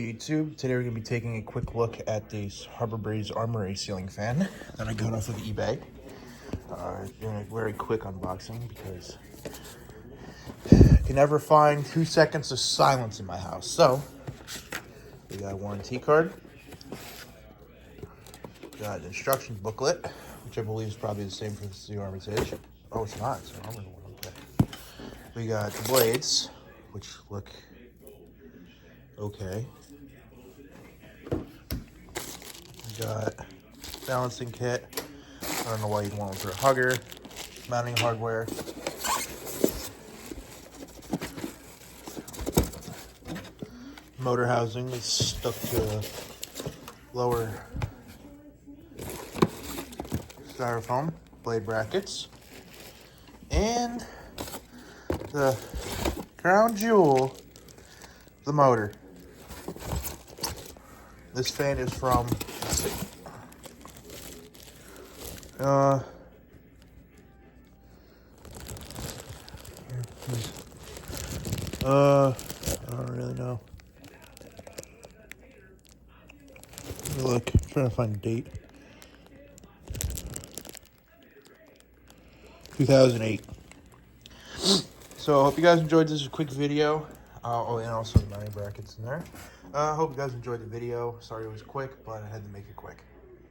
YouTube. Today we're going to be taking a quick look at this Armory ceiling fan that I got off of eBay. Doing a very quick unboxing because I can never find 2 seconds of silence in my house. So, we got a warranty card. Got an instruction booklet, which I believe is probably the same for the Armitage. Oh, it's not. It's an Armory one. Okay. We got the blades, which look okay. We got balancing kit. I don't know why you'd want one for a hugger. Mounting hardware. Motor housing is stuck to lower styrofoam. Blade brackets. And the crown jewel, the motor. This fan is from, let's see, I don't really know. Look, I'm trying to find a date. 2008. So I hope you guys enjoyed this quick video. Oh, and also the mounting brackets in there. I hope you guys enjoyed the video. Sorry it was quick, but I had to make it quick.